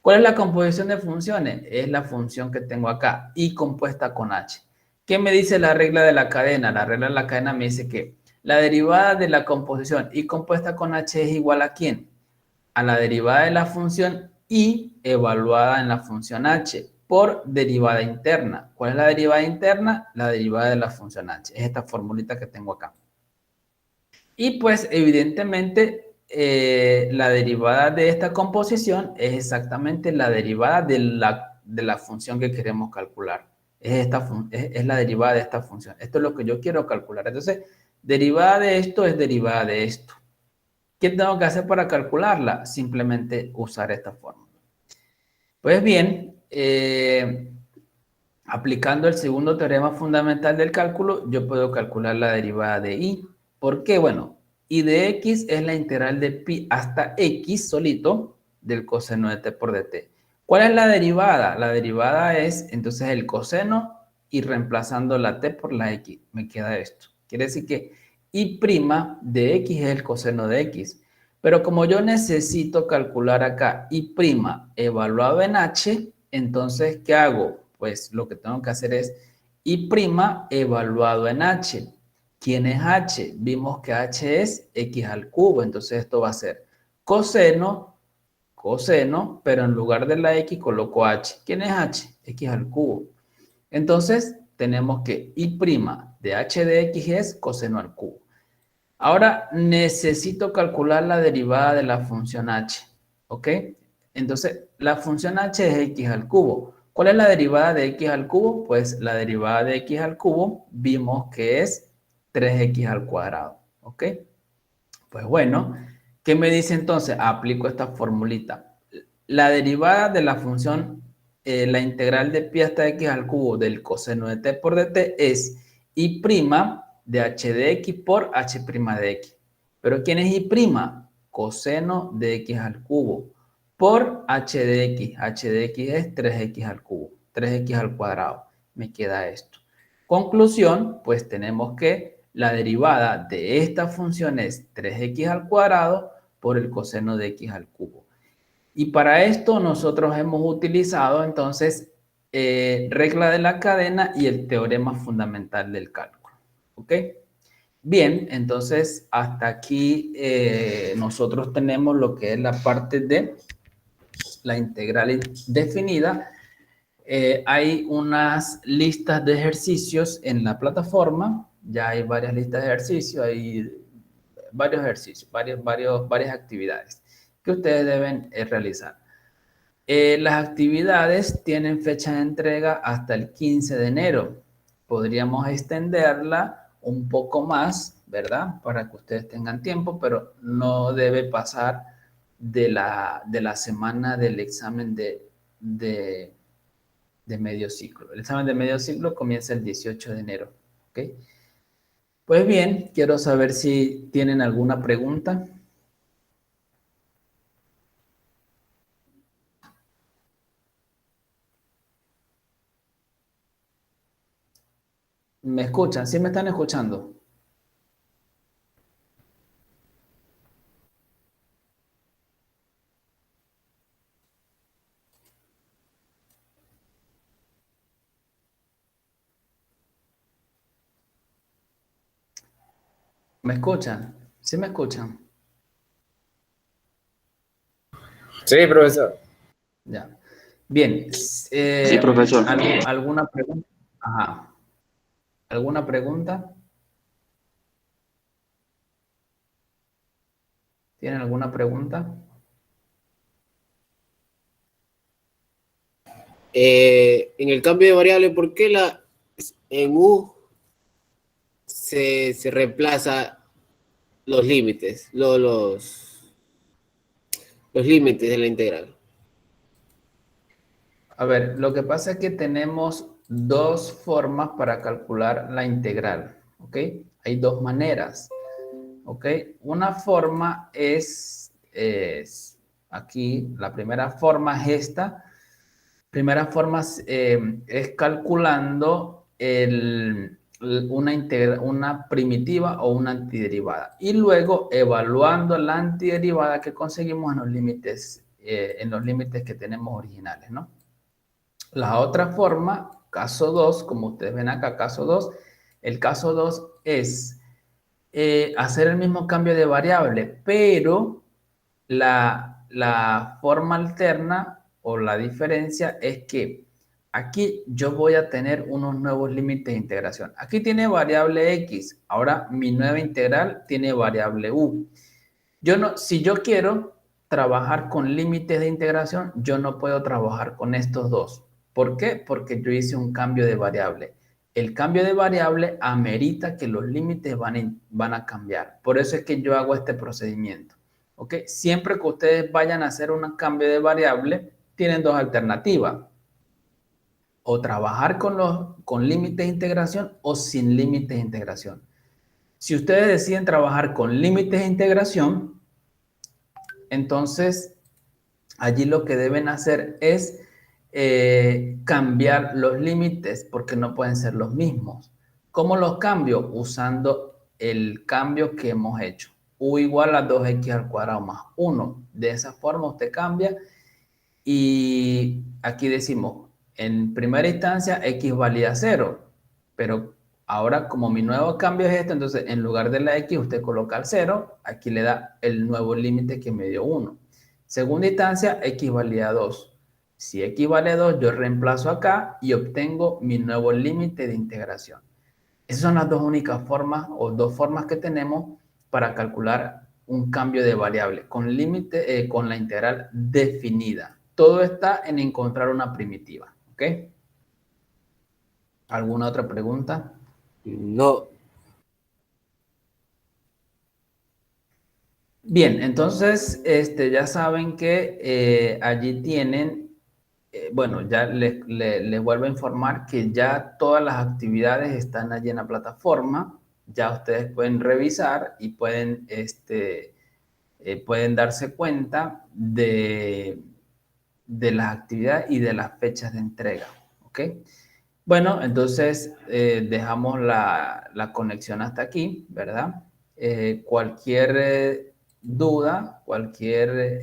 ¿Cuál es la composición de funciones? Es la función que tengo acá, y compuesta con h. ¿Qué me dice la regla de la cadena? La regla de la cadena me dice que la derivada de la composición y compuesta con h es igual a ¿quién? A la derivada de la función y evaluada en la función h por derivada interna. ¿Cuál es la derivada interna? La derivada de la función h. Es esta formulita que tengo acá. Y pues evidentemente la derivada de esta composición es exactamente la derivada de la función que queremos calcular. Es la derivada de esta función. Esto es lo que yo quiero calcular. Entonces, derivada de esto es derivada de esto. ¿Qué tengo que hacer para calcularla? Simplemente usar esta fórmula. Pues bien, aplicando el segundo teorema fundamental del cálculo, yo puedo calcular la derivada de y. ¿Por qué? Bueno, y de x es la integral de pi hasta x solito del coseno de t por dt. ¿Cuál es la derivada? La derivada es entonces el coseno y reemplazando la t por la x. Me queda esto. Quiere decir que y' de x es el coseno de x. Pero como yo necesito calcular acá y' evaluado en h, entonces, ¿qué hago? Pues lo que tengo que hacer es y' evaluado en h. ¿Quién es h? Vimos que h es x al cubo, entonces esto va a ser coseno, coseno, pero en lugar de la x coloco h. ¿Quién es h? X al cubo. Entonces, tenemos que y' de h de x es coseno al cubo. Ahora necesito calcular la derivada de la función h, ¿ok? Entonces, la función h es x al cubo. ¿Cuál es la derivada de x al cubo? Pues la derivada de x al cubo vimos que es 3x al cuadrado, ¿ok? Pues bueno, ¿qué me dice entonces? Aplico esta formulita. La derivada de la función, la integral de pi hasta x al cubo del coseno de t por dt es y' de h de x por h' de x. ¿Pero quién es y'? Coseno de x al cubo por h de x. h de x es 3x al cubo, 3x al cuadrado. Me queda esto. Conclusión, pues tenemos que la derivada de esta función es 3x al cuadrado por el coseno de x al cubo. Y para esto nosotros hemos utilizado entonces regla de la cadena y el teorema fundamental del cálculo. ¿Ok? Bien, entonces hasta aquí nosotros tenemos lo que es la parte de la integral definida. Hay unas listas de ejercicios en la plataforma. Ya hay varias listas de ejercicios, hay varios ejercicios, varias actividades que ustedes deben realizar. Las actividades tienen fecha de entrega hasta el 15 de enero. Podríamos extenderla un poco más, ¿verdad? Para que ustedes tengan tiempo, pero no debe pasar de la semana del examen de, de medio ciclo. El examen de medio ciclo comienza el 18 de enero, ¿ok? Pues bien, quiero saber si tienen alguna pregunta. ¿Me escuchan? ¿Sí me están escuchando? ¿Me escuchan? ¿Sí me escuchan? Sí, profesor. Ya. Bien. Sí, profesor. ¿Alguna pregunta? Ajá. ¿Alguna pregunta? ¿Tienen alguna pregunta? En el cambio de variable, ¿por qué en U se reemplaza los límites, los límites de la integral? A ver, lo que pasa es que tenemos dos formas para calcular la integral, ¿ok? Hay dos maneras, ¿ok? Una forma es aquí, la primera forma es esta. Primera forma es calculando una primitiva o una antiderivada y luego evaluando la antiderivada que conseguimos en los límites que tenemos originales, ¿no? La otra forma, caso 2, como ustedes ven acá, caso 2, el caso 2 es hacer el mismo cambio de variable, pero la forma alterna o la diferencia es que aquí yo voy a tener unos nuevos límites de integración. Aquí tiene variable x, ahora mi nueva integral tiene variable u. Yo no, si yo quiero trabajar con límites de integración, yo no puedo trabajar con estos dos. ¿Por qué? Porque yo hice un cambio de variable. El cambio de variable amerita que los límites van a cambiar. Por eso es que yo hago este procedimiento. ¿Ok? Siempre que ustedes vayan a hacer un cambio de variable, tienen dos alternativas. O trabajar con límites de integración o sin límites de integración. Si ustedes deciden trabajar con límites de integración, entonces allí lo que deben hacer es cambiar los límites porque no pueden ser los mismos. ¿Cómo los cambio? Usando el cambio que hemos hecho. U igual a 2x al cuadrado más 1. De esa forma usted cambia y aquí decimos, en primera instancia x valía 0, pero ahora como mi nuevo cambio es esto, entonces en lugar de la x usted coloca el 0, aquí le da el nuevo límite que me dio 1. Segunda instancia, x valía 2. Si x vale 2, yo reemplazo acá y obtengo mi nuevo límite de integración. Esas son las dos únicas formas o dos formas que tenemos para calcular un cambio de variable con límite, con la integral definida. Todo está en encontrar una primitiva, ¿ok? ¿Alguna otra pregunta? No. Bien, entonces ya saben que allí tienen, bueno, ya les vuelvo a informar que ya todas las actividades están allí en la plataforma. Ya ustedes pueden revisar y pueden darse cuenta de las actividades y de las fechas de entrega. ¿Ok? Bueno, entonces dejamos la conexión hasta aquí, ¿verdad? Cualquier duda, cualquier